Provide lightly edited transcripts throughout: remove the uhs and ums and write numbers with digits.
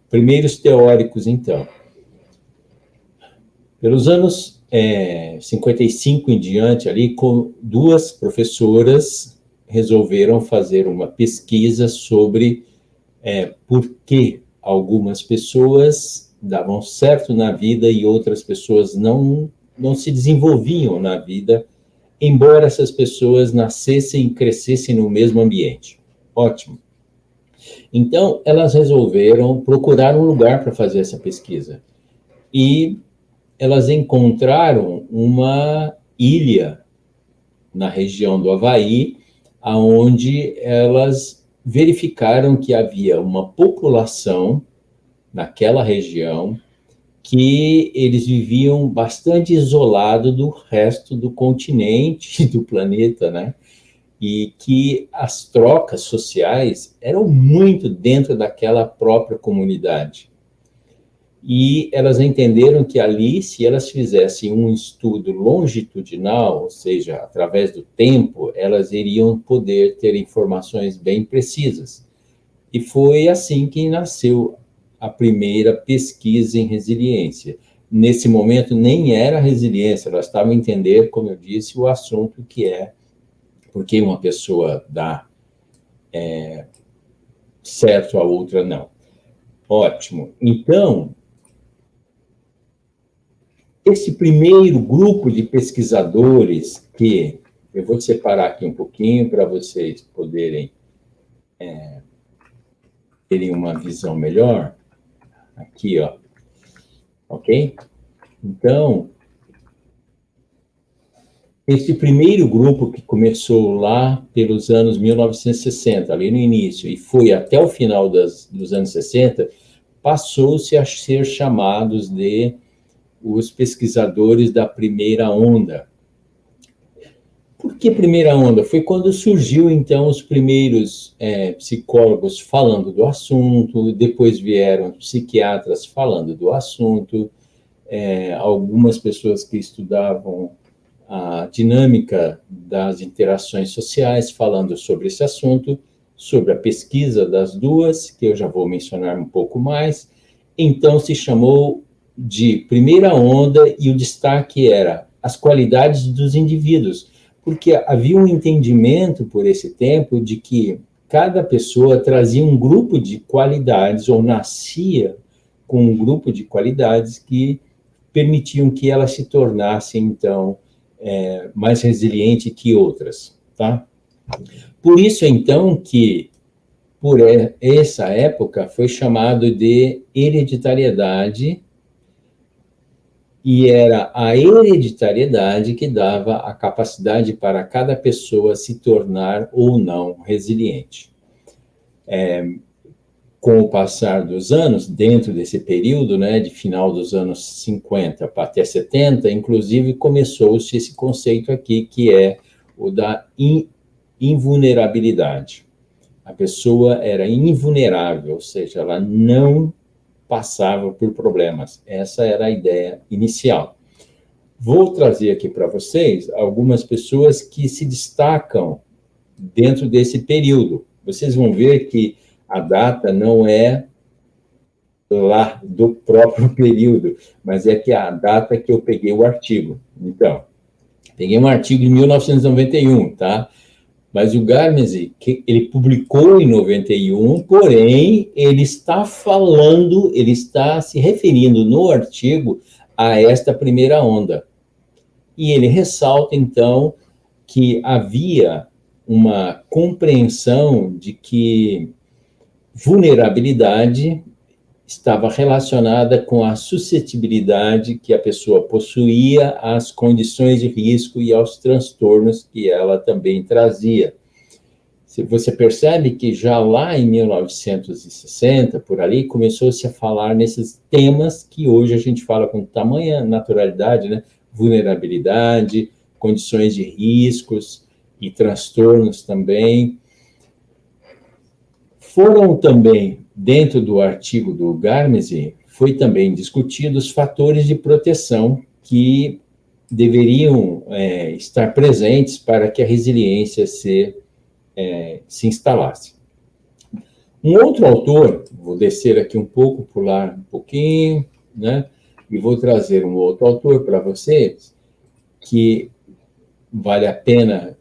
primeiros teóricos, então. Pelos anos 55 em diante, ali, com duas professoras resolveram fazer uma pesquisa sobre por que algumas pessoas davam certo na vida e outras pessoas não se desenvolviam na vida, embora essas pessoas nascessem e crescessem no mesmo ambiente. Ótimo. Então, elas resolveram procurar um lugar para fazer essa pesquisa. E elas encontraram uma ilha na região do Havaí, onde elas verificaram que havia uma população naquela região que eles viviam bastante isolado do resto do continente, do planeta, né? E que as trocas sociais eram muito dentro daquela própria comunidade. E elas entenderam que ali, se elas fizessem um estudo longitudinal, ou seja, através do tempo, elas iriam poder ter informações bem precisas. E foi assim que nasceu a primeira pesquisa em resiliência. Nesse momento, nem era resiliência, elas estavam a entender, como eu disse, o assunto que é porque uma pessoa dá certo, a outra não. Ótimo. Então, esse primeiro grupo de pesquisadores, que eu vou separar aqui um pouquinho para vocês poderem terem uma visão melhor. Aqui, ó. Ok? Então, esse primeiro grupo que começou lá pelos anos 1960, ali no início, e foi até o final dos anos 60, passou-se a ser chamados de os pesquisadores da primeira onda. Por que primeira onda? Foi quando surgiu, então, os primeiros psicólogos falando do assunto, depois vieram psiquiatras falando do assunto, algumas pessoas que estudavam a dinâmica das interações sociais falando sobre esse assunto, sobre a pesquisa das duas, que eu já vou mencionar um pouco mais. Então, se chamou de primeira onda e o destaque era as qualidades dos indivíduos, porque havia um entendimento por esse tempo de que cada pessoa trazia um grupo de qualidades ou nascia com um grupo de qualidades que permitiam que ela se tornasse, então, mais resiliente que outras, tá? Por isso, então, que por essa época foi chamado de hereditariedade, e era a hereditariedade que dava a capacidade para cada pessoa se tornar ou não resiliente. Com o passar dos anos, dentro desse período, né, de final dos anos 50 até 70, inclusive começou-se esse conceito aqui, que é o da invulnerabilidade. A pessoa era invulnerável, ou seja, ela não passava por problemas. Essa era a ideia inicial. Vou trazer aqui para vocês algumas pessoas que se destacam dentro desse período. Vocês vão ver que a data não é lá do próprio período, mas é que a data que eu peguei o artigo. Então, peguei um artigo de 1991, tá? Mas o Garmsey, ele publicou em 91, porém, ele está falando, ele está se referindo no artigo a esta primeira onda. E ele ressalta, então, que havia uma compreensão de que vulnerabilidade estava relacionada com a suscetibilidade que a pessoa possuía às condições de risco e aos transtornos que ela também trazia. Você percebe que já lá em 1960, por ali, começou-se a falar nesses temas que hoje a gente fala com tamanha naturalidade, né? Vulnerabilidade, condições de riscos e transtornos também. Foram também, dentro do artigo do Garmsey, foi também discutido os fatores de proteção que deveriam estar presentes para que a resiliência se instalasse. Um outro autor, vou descer aqui um pouco, pular um pouquinho, né? E vou trazer um outro autor para vocês, que vale a pena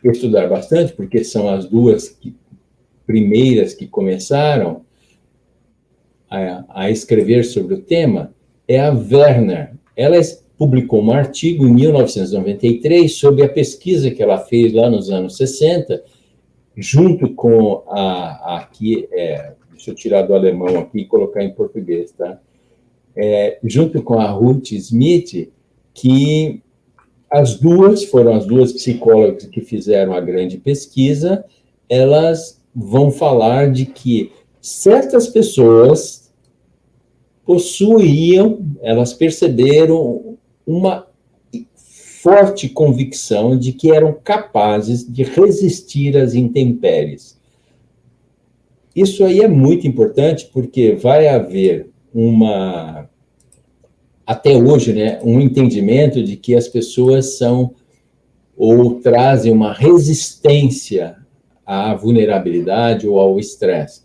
estudar bastante, porque são as duas primeiras que começaram a escrever sobre o tema, é a Werner. Ela publicou um artigo em 1993 sobre a pesquisa que ela fez lá nos anos 60, junto com aqui, deixa eu tirar do alemão aqui e colocar em português, tá? Junto com a Ruth Smith, que foram as duas psicólogas que fizeram a grande pesquisa. Elas vão falar de que certas pessoas elas perceberam uma forte convicção de que eram capazes de resistir às intempéries. Isso aí é muito importante, porque vai haver até hoje, né, um entendimento de que as pessoas trazem uma resistência à vulnerabilidade ou ao estresse.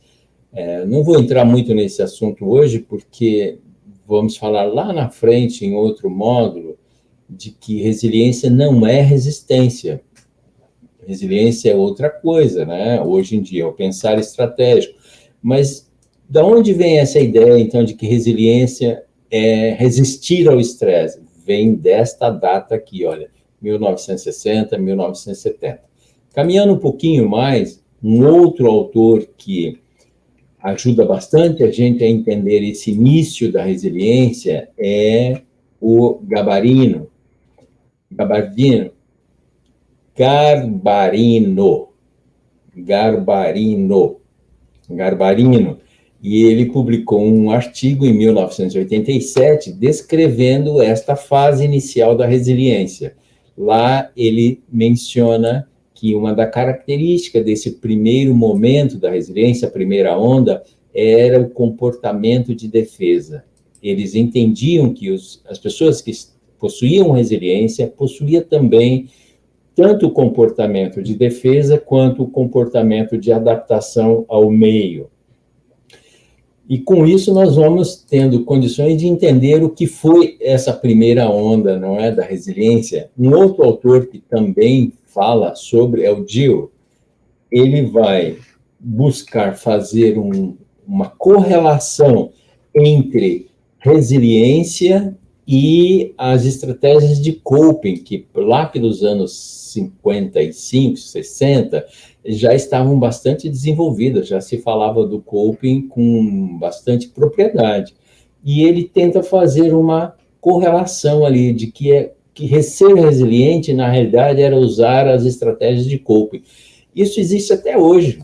Não vou entrar muito nesse assunto hoje, porque vamos falar lá na frente, em outro módulo, de que resiliência não é resistência. Resiliência é outra coisa, né? Hoje em dia, é o pensar estratégico. Mas da onde vem essa ideia, então, de que resiliência é resistir ao estresse? Vem desta data aqui, olha, 1960, 1970. Caminhando um pouquinho mais, um outro autor que ajuda bastante a gente a entender esse início da resiliência é o Garbarino. E ele publicou um artigo em 1987 descrevendo esta fase inicial da resiliência. Lá ele menciona que uma das características desse primeiro momento da resiliência, a primeira onda, era o comportamento de defesa. Eles entendiam que as pessoas que possuíam resiliência possuíam também tanto o comportamento de defesa quanto o comportamento de adaptação ao meio. E com isso nós vamos tendo condições de entender o que foi essa primeira onda, não é, da resiliência. Um outro autor que também fala sobre é o Gill. Ele vai buscar fazer uma correlação entre resiliência e as estratégias de coping, que lá pelos anos 55, 60, já estavam bastante desenvolvidas, já se falava do coping com bastante propriedade. E ele tenta fazer uma correlação ali de que ser resiliente, na realidade, era usar as estratégias de coping. Isso existe até hoje.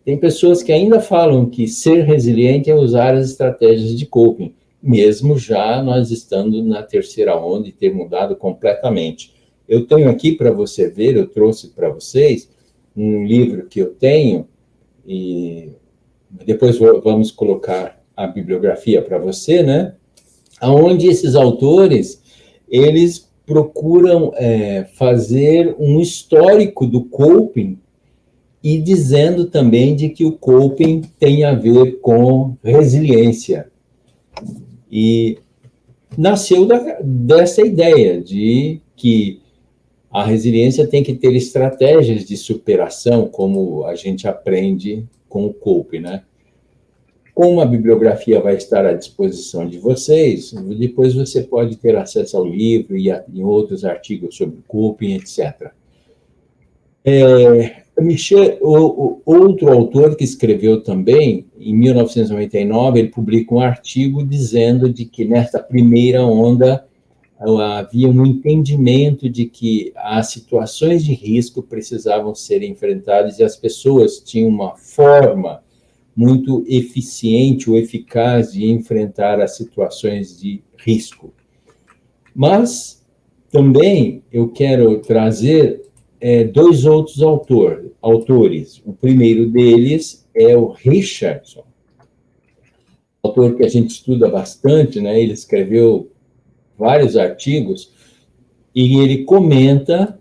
Tem pessoas que ainda falam que ser resiliente é usar as estratégias de coping, mesmo já nós estando na terceira onda e ter mudado completamente. Eu tenho aqui para você ver, eu trouxe para vocês um livro que eu tenho, e depois vamos colocar a bibliografia para você, né? Onde esses autores, eles procuram fazer um histórico do coping e dizendo também de que o coping tem a ver com resiliência. E nasceu dessa ideia de que a resiliência tem que ter estratégias de superação, como a gente aprende com o coping, né? Como a bibliografia vai estar à disposição de vocês, depois você pode ter acesso ao livro e em outros artigos sobre coping, etc. Outro autor que escreveu também, em 1999, ele publica um artigo dizendo de que nesta primeira onda havia um entendimento de que as situações de risco precisavam ser enfrentadas e as pessoas tinham uma forma muito eficiente ou eficaz de enfrentar as situações de risco. Mas também eu quero trazer dois outros autores. O primeiro deles é o Richardson, autor que a gente estuda bastante, né? Ele escreveu vários artigos e ele comenta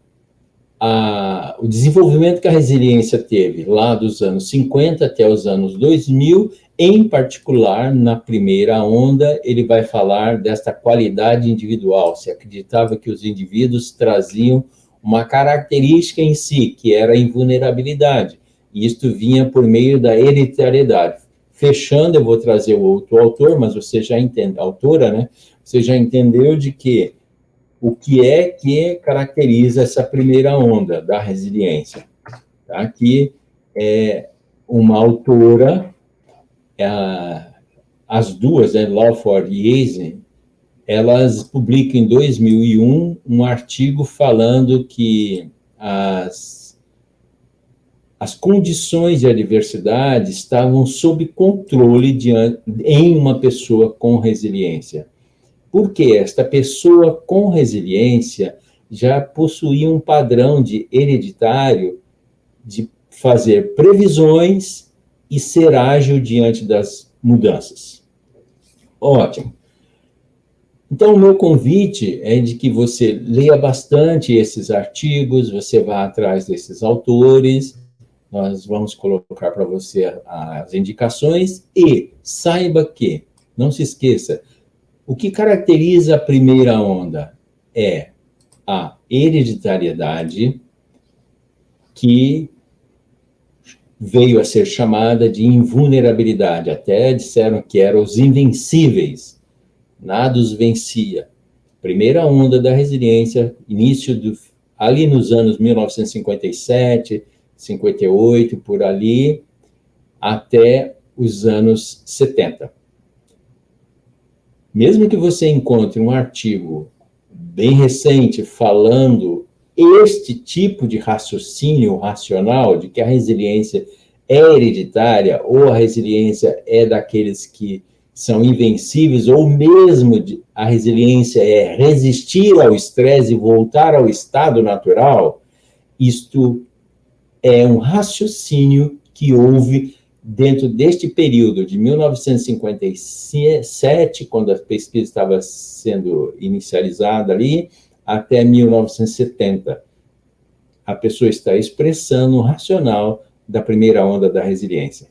o desenvolvimento que a resiliência teve lá dos anos 50 até os anos 2000, em particular, na primeira onda, ele vai falar desta qualidade individual. Se acreditava que os indivíduos traziam uma característica em si, que era a invulnerabilidade, e isto vinha por meio da hereditariedade. Fechando, eu vou trazer o outro autor, mas você já entende, autora, né? Você já entendeu de que o que é que caracteriza essa primeira onda da resiliência. Tá? Aqui é uma autora, as duas, Lawford e Eisen, elas publicam em 2001 um artigo falando que as condições de adversidade estavam sob controle em uma pessoa com resiliência. Porque esta pessoa com resiliência já possuía um padrão hereditário de fazer previsões e ser ágil diante das mudanças. Ótimo. Então, o meu convite é de que você leia bastante esses artigos, você vá atrás desses autores, nós vamos colocar para você as indicações e saiba que, não se esqueça, o que caracteriza a primeira onda é a hereditariedade, que veio a ser chamada de invulnerabilidade. Até disseram que eram os invencíveis, nada os vencia. Primeira onda da resiliência, ali nos anos 1957, 58, por ali, até os anos 70. Mesmo que você encontre um artigo bem recente falando este tipo de raciocínio racional, de que a resiliência é hereditária, ou a resiliência é daqueles que são invencíveis, ou mesmo a resiliência é resistir ao estresse e voltar ao estado natural, isto é um raciocínio que houve dentro deste período de 1957, quando a pesquisa estava sendo inicializada ali, até 1970. A pessoa está expressando o racional da primeira onda da resiliência.